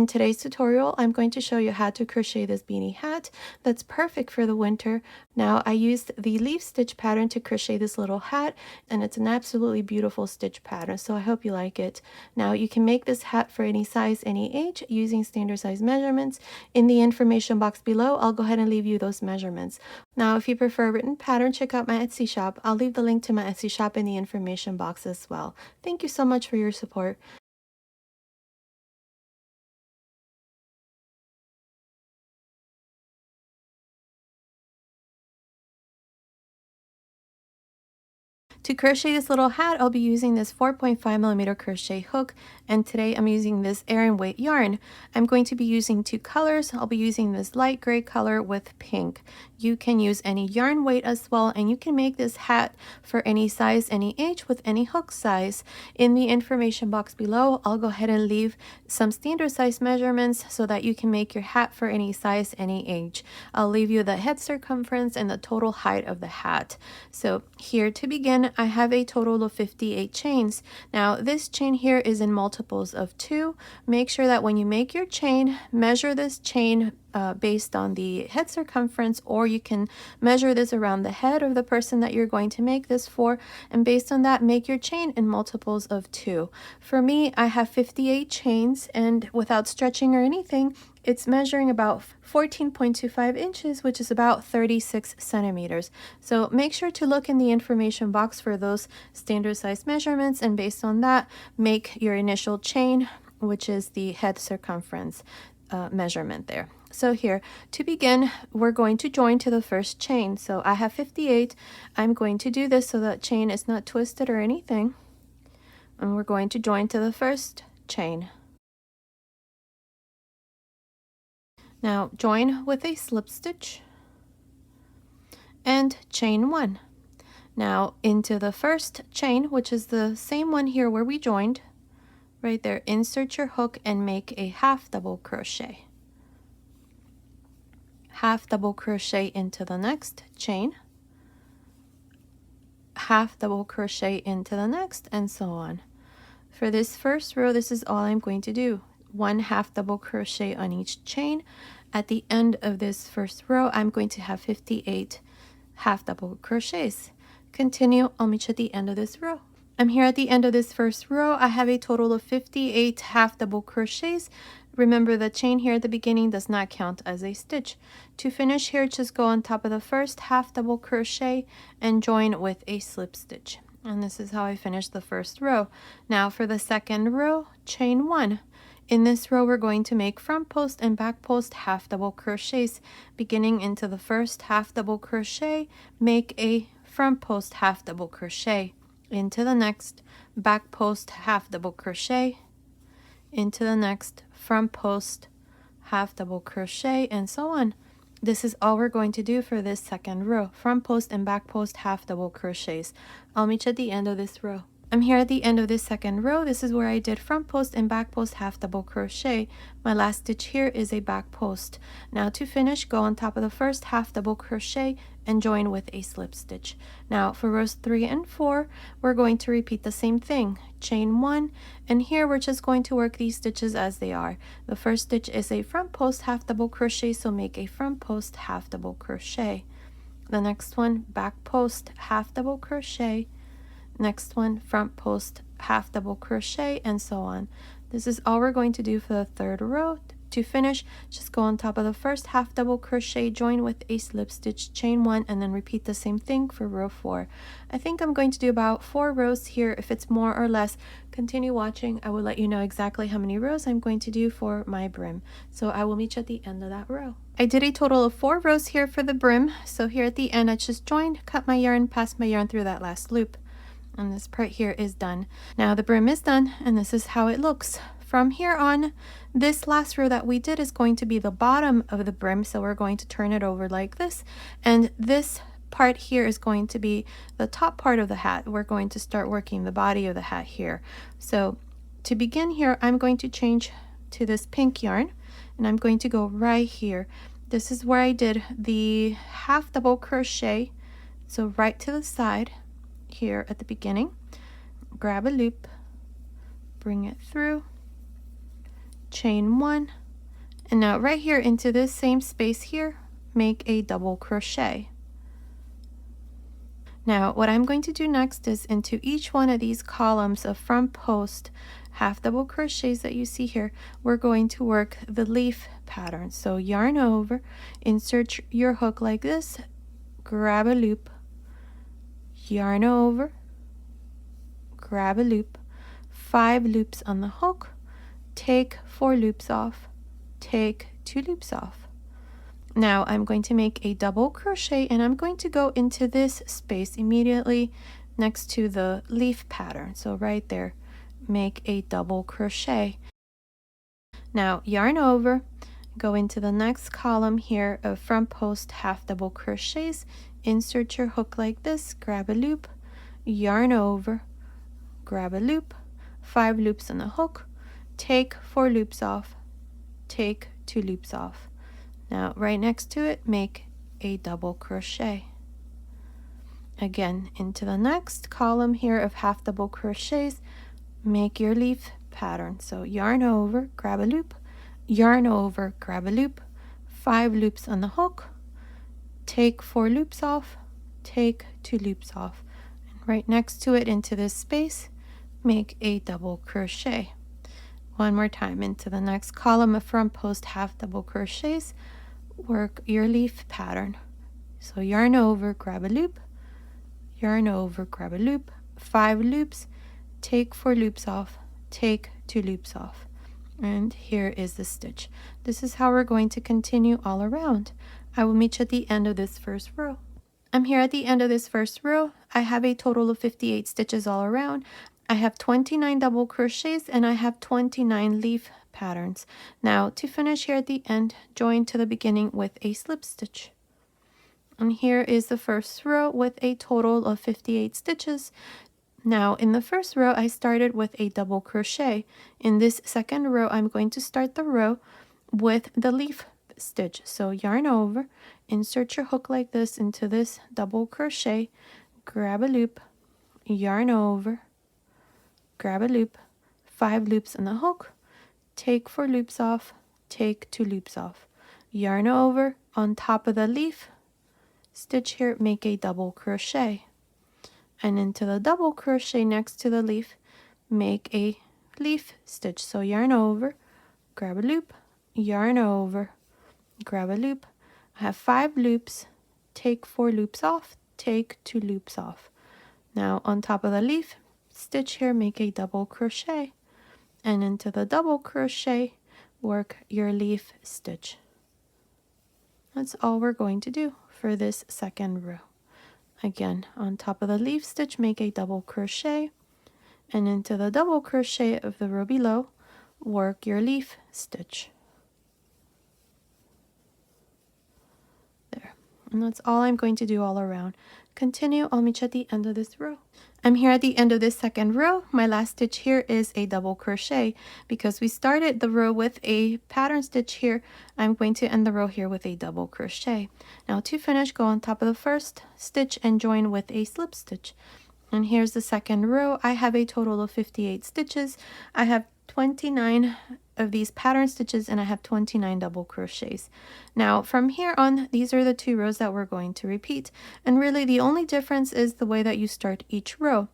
In today's tutorial, I'm going to show you how to crochet this beanie hat that's perfect for the winter. Now, I used the leaf stitch pattern to crochet this little hat, and it's an absolutely beautiful stitch pattern, so I hope you like it. Now, you can make this hat for any size, any age, using standard size measurements. In the information box below, I'll go ahead and leave you those measurements. Now, if you prefer a written pattern, check out my Etsy shop. I'll leave the link to my Etsy shop in the information box as well. Thank you so much for your support. To crochet this little hat, I'll be using this 4.5mm crochet hook, and today I'm using this Aran weight yarn. I'm going to be using two colors. I'll be using this light gray color with pink. You can use any yarn weight as well, and you can make this hat for any size, any age, with any hook size. In the information box below, I'll go ahead and leave some standard size measurements so that you can make your hat for any size, any age. I'll leave you the head circumference and the total height of the hat. So here to begin, I have a total of 58 chains. Now this chain here is in multiples of 2. Make sure that when you make your chain, measure this chain based on the head circumference, or you can measure this around the head of the person that you're going to make this for, and based on that, make your chain in multiples of 2. For me, I have 58 chains, and without stretching or anything, it's measuring about 14.25 inches, which is about 36 centimeters. So make sure to look in the information box for those standard size measurements, and based on that, make your initial chain, which is the head circumference measurement there. So here, to begin, we're going to join to the first chain. So I have 58. I'm going to do this so that chain is not twisted or anything. And we're going to join to the first chain. Now join with a slip stitch and chain 1. Now into the first chain, which is the same one here where we joined, right there, insert your hook and make a half double crochet. Half double crochet into the next chain, half double crochet into the next, and so on. For this first row, this is all I'm going to do. 1 half double crochet on each chain. At the end of this first row, I'm going to have 58 half double crochets. Continue, I'll meet you at the end of this row. I'm here at the end of this first row. I have a total of 58 half double crochets. Remember, the chain here at the beginning does not count as a stitch. To finish here, just go on top of the first half double crochet and join with a slip stitch. And this is how I finished the first row. Now for the second row, chain 1. In this row, we're going to make front post and back post half double crochets. Beginning into the first half double crochet, make a front post half double crochet. Into the next, back post half double crochet. Into the next, front post half double crochet, and so on. This is all we're going to do for this second row. Front post and back post half double crochets. I'll meet you at the end of this row. I'm here at the end of this second row. This is where I did front post and back post half double crochet. My last stitch here is a back post. Now to finish, go on top of the first half double crochet and join with a slip stitch. Now for rows 3 and 4, we're going to repeat the same thing. Chain 1, and here we're just going to work these stitches as they are. The first stitch is a front post half double crochet, so make a front post half double crochet. The next one, back post half double crochet. Next one, front post half double crochet, and so on. This is all we're going to do for the third row. To finish, just go on top of the first half double crochet, join with a slip stitch, chain 1, and then repeat the same thing for row 4. I think I'm going to do about 4 rows here. If it's more or less, continue watching. I will let you know exactly how many rows I'm going to do for my brim. So I will meet you at the end of that row. I did a total of 4 rows here for the brim. So here at the end, I just joined, cut my yarn, passed my yarn through that last loop. And this part here is done. Now the brim is done, and this is how it looks. From here on, this last row that we did is going to be the bottom of the brim, so we're going to turn it over like this, and this part here is going to be the top part of the hat. We're going to start working the body of the hat here. So to begin here, I'm going to change to this pink yarn, and I'm going to go right here. This is where I did the half double crochet, so right to the side here at the beginning. Grab a loop, bring it through, chain 1, and now right here into this same space here, make a double crochet. Now what I'm going to do next is into each one of these columns of front post half double crochets that you see here, we're going to work the leaf pattern. So yarn over, insert your hook like this, grab a loop, yarn over, grab a loop, 5 loops on the hook, take 4 loops off, take 2 loops off. Now I'm going to make a double crochet and I'm going to go into this space immediately next to the leaf pattern. So right there, make a double crochet. Now yarn over, go into the next column here of front post half double crochets, insert your hook like this, grab a loop, yarn over, grab a loop, 5 loops on the hook, take 4 loops off, take 2 loops off. Now right next to it, make a double crochet. Again, into the next column here of half double crochets, make your leaf pattern. So yarn over, grab a loop, yarn over, grab a loop, 5 loops on the hook, take 4 loops off, take 2 loops off, and right next to it into this space, make a double crochet. One more time, into the next column of front post half double crochets, work your leaf pattern. So yarn over, grab a loop, yarn over, grab a loop, 5 loops, take 4 loops off, take 2 loops off, and here is the stitch. This is how we're going to continue all around. I will meet you at the end of this first row. I'm here at the end of this first row. I have a total of 58 stitches all around. I have 29 double crochets and I have 29 leaf patterns. Now to finish here at the end, join to the beginning with a slip stitch. And here is the first row with a total of 58 stitches. Now in the first row, I started with a double crochet. In this second row, I'm going to start the row with the leaf stitch. So yarn over, insert your hook like this into this double crochet, grab a loop, yarn over, grab a loop, 5 loops on the hook, take 4 loops off, take 2 loops off, yarn over, on top of the leaf stitch here, make a double crochet, and into the double crochet next to the leaf, make a leaf stitch. So yarn over, grab a loop, yarn over, grab a loop. I have 5 loops, take 4 loops off, take 2 loops off. Now on top of the leaf stitch here, make a double crochet, and into the double crochet, work your leaf stitch. That's all we're going to do for this second row. Again, on top of the leaf stitch, make a double crochet, and into the double crochet of the row below, work your leaf stitch. There. And that's all I'm going to do all around. Continue, I'll meet you at the end of this row. I'm here at the end of this second row. My last stitch here is a double crochet. Because we started the row with a pattern stitch here, I'm going to end the row here with a double crochet. Now to finish, go on top of the first stitch and join with a slip stitch. And here's the second row. I have a total of 58 stitches. I have 29 of these pattern stitches and I have 29 double crochets. Now from here on, these are the 2 rows that we're going to repeat, and really the only difference is the way that you start each row.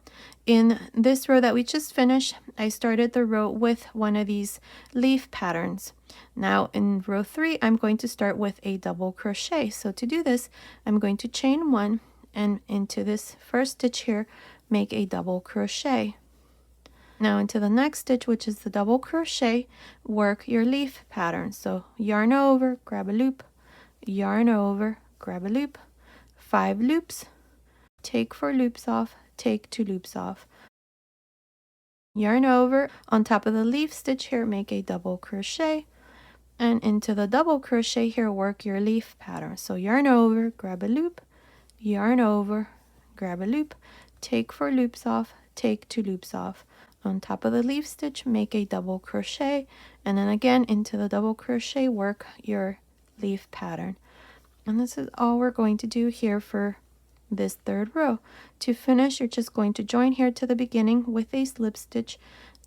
In this row that we just finished, I started the row with one of these leaf patterns. Now in row 3, I'm going to start with a double crochet. So to do this, I'm going to chain 1 and into this first stitch here, make a double crochet. Now into the next stitch, which is the double crochet, work your leaf pattern. So yarn over, grab a loop, yarn over, grab a loop, 5 loops, take 4 loops off, take 2 loops off, yarn over, on top of the leaf stitch here, make a double crochet, and into the double crochet here, work your leaf pattern. So yarn over, grab a loop, yarn over, grab a loop, take 4 loops off, take 2 loops off. On top of the leaf stitch, make a double crochet, and then again into the double crochet, work your leaf pattern. And this is all we're going to do here for this third row. To finish, you're just going to join here to the beginning with a slip stitch,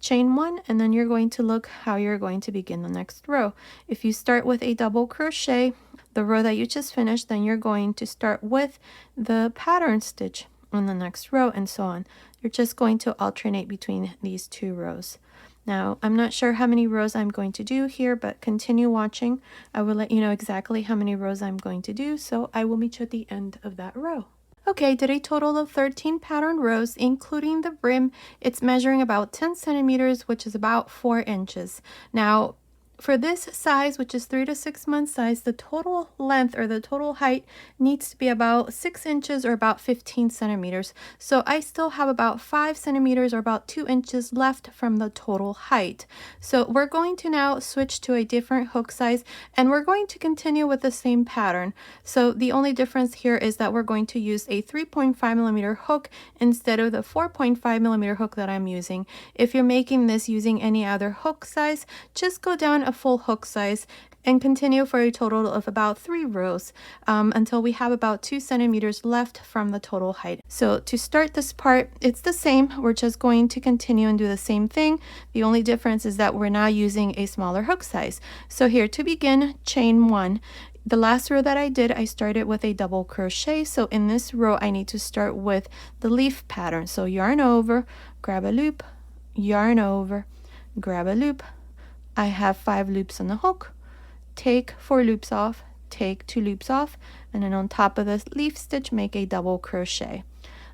chain 1, and then you're going to look how you're going to begin the next row. If you start with a double crochet, the row that you just finished, then you're going to start with the pattern stitch on the next row, and so on. You're just going to alternate between these two rows. Now, I'm not sure how many rows I'm going to do here, but continue watching. I will let you know exactly how many rows I'm going to do, so I will meet you at the end of that row. Okay, did a total of 13 pattern rows, including the brim. It's measuring about 10 centimeters, which is about 4 inches. Now, for this size, which is 3 to 6 month size, the total length or the total height needs to be about 6 inches or about 15 centimeters. So I still have about 5 centimeters or about 2 inches left from the total height. So we're going to now switch to a different hook size, and we're going to continue with the same pattern. So the only difference here is that we're going to use a 3.5 millimeter hook instead of the 4.5 millimeter hook that I'm using. If you're making this using any other hook size, just go down a full hook size and continue for a total of about 3 rows until we have about 2 centimeters left from the total height. So to start this part, it's the same. We're just going to continue and do the same thing. The only difference is that we're now using a smaller hook size. So here to begin, chain 1. The last row that I did, I started with a double crochet. So in this row, I need to start with the leaf pattern. So yarn over, grab a loop, yarn over, grab a loop. I have 5 loops on the hook, take 4 loops off, take 2 loops off, and then on top of this leaf stitch, make a double crochet.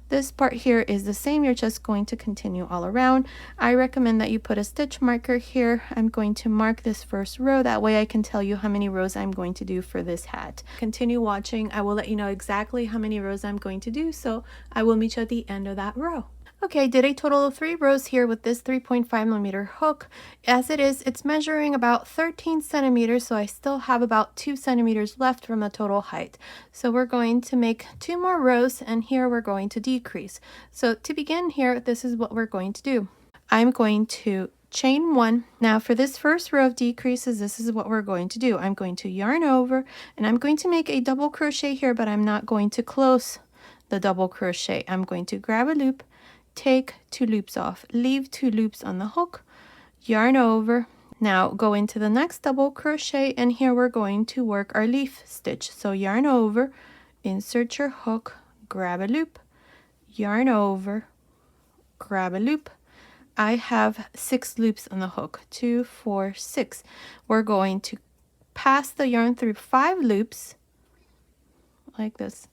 This part here is the same. You're just going to continue all around. I recommend that you put a stitch marker here. I'm going to mark this first row. That way I can tell you how many rows I'm going to do for this hat. Continue watching. I will let you know exactly how many rows I'm going to do, so I will meet you at the end of that row. Okay, did a total of 3 rows here with this 3.5 millimeter hook. As it is, it's measuring about 13 centimeters, so I still have about 2 centimeters left from the total height. So we're going to make 2 more rows, and here we're going to decrease. So to begin here, this is what we're going to do. I'm going to chain 1. Now for this first row of decreases, this is what we're going to do. I'm going to yarn over, and I'm going to make a double crochet here, but I'm not going to close the double crochet. I'm going to grab a loop, take 2 loops off, leave 2 loops on the hook, yarn over. Now go into the next double crochet, and here we're going to work our leaf stitch. So yarn over, insert your hook, grab a loop, yarn over, grab a loop. I have 6 loops on the hook, 2, 4, 6. We're going to pass the yarn through 5 loops like this.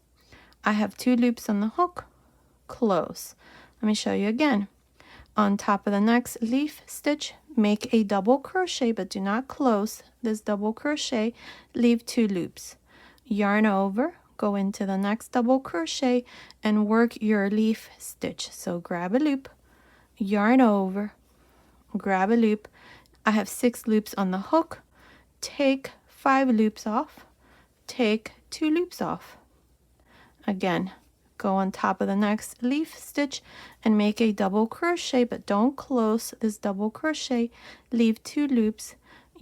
I have 2 loops on the hook, close. Let me show you again. On top of the next leaf stitch, make a double crochet, but do not close this double crochet. Leave 2 loops. Yarn over, go into the next double crochet, and work your leaf stitch. So grab a loop, yarn over, grab a loop. I have 6 loops on the hook. Take 5 loops off, take 2 loops off. Again, go on top of the next leaf stitch and make a double crochet, but don't close this double crochet. Leave 2 loops,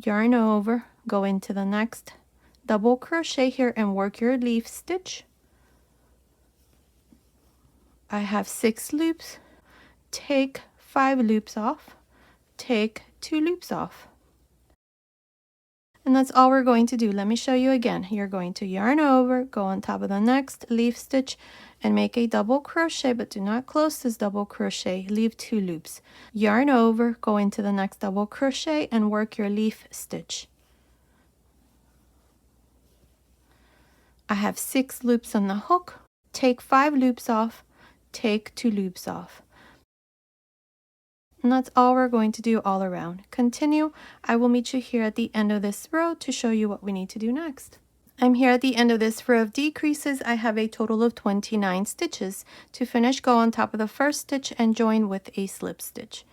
yarn over, go into the next double crochet here and work your leaf stitch. I have 6 loops. Take 5 loops off, take 2 loops off. And that's all we're going to do. Let me show you again. You're going to yarn over, go on top of the next leaf stitch, and make a double crochet, but do not close this double crochet. Leave 2 loops. Yarn over, go into the next double crochet, and work your leaf stitch. I have 6 loops on the hook. Take 5 loops off, take 2 loops off. And that's all we're going to do all around. Continue. I will meet you here at the end of this row to show you what we need to do next. I'm here at the end of this row of decreases. I have a total of 29 stitches. To finish, go on top of the first stitch and join with a slip stitch.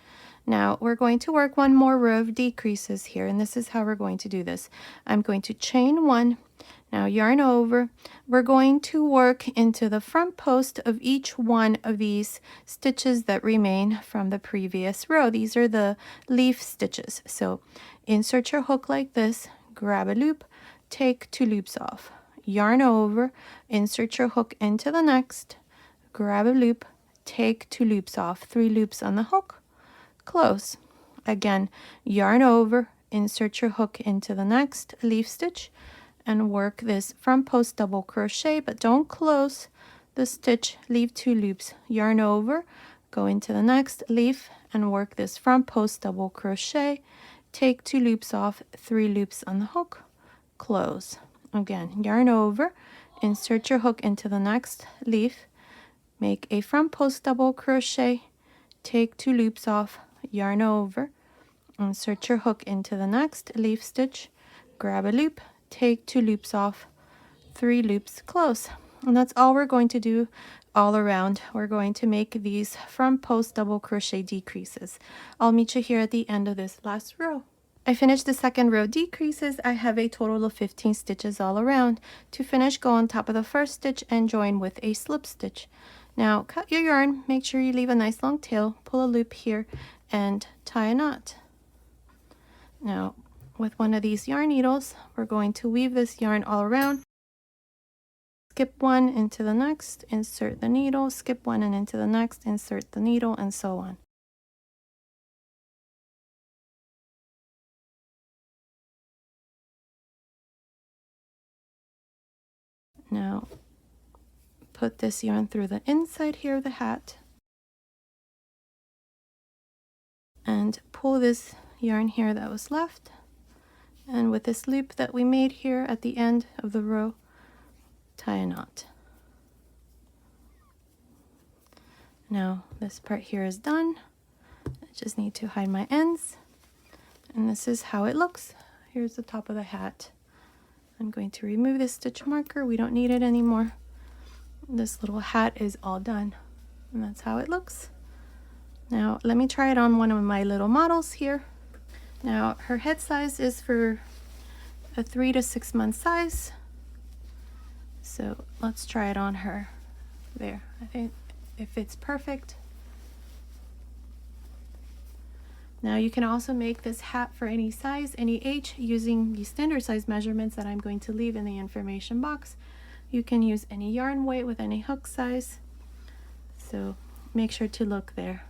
Now we're going to work 1 more row of decreases here, and this is how we're going to do this. I'm going to chain 1. Now yarn over. We're going to work into the front post of each one of these stitches that remain from the previous row. These are the leaf stitches. So insert your hook like this, grab a loop, take 2 loops off, yarn over, insert your hook into the next, grab a loop, take 2 loops off, 3 loops on the hook, close. Again, yarn over, insert your hook into the next leaf stitch, and work this front post double crochet, but don't close the stitch, leave 2 loops, yarn over, go into the next leaf and work this front post double crochet, take 2 loops off, 3 loops on the hook, close. Again, yarn over, insert your hook into the next leaf, make a front post double crochet, take 2 loops off, yarn over, insert your hook into the next leaf stitch, grab a loop, take 2 loops off, 3 loops, close. And that's all we're going to do all around. We're going to make these front post double crochet decreases. I'll meet you here at the end of this last row. I finished the second row decreases. I have a total of 15 stitches all around. To finish, go on top of the first stitch and join with a slip stitch. Now cut your yarn, make sure you leave a nice long tail, pull a loop here and tie a knot. Now with one of these yarn needles, we're going to weave this yarn all around. Skip one into the next, insert the needle, skip one and into the next, insert the needle, and so on. Now put this yarn through the inside here of the hat and pull this yarn here that was left, and with this loop that we made here at the end of the row, tie a knot. Now this part here is done. I just need to hide my ends, and this is how it looks. Here's the top of the hat. I'm going to remove this stitch marker, we don't need it anymore. This little hat is all done, and that's how it looks. Now let me try it on one of my little models here. Now her head size is for a 3 to 6 month size. So let's try it on her. There, I think it fits perfect. Now you can also make this hat for any size, any age, using the standard size measurements that I'm going to leave in the information box. You can use any yarn weight with any hook size. So make sure to look there.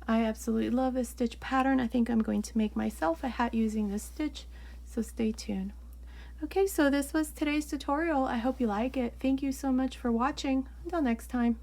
I absolutely love this stitch pattern. I think I'm going to make myself a hat using this stitch, so stay tuned. Okay, so this was today's tutorial. I hope you like it. Thank you so much for watching. Until next time.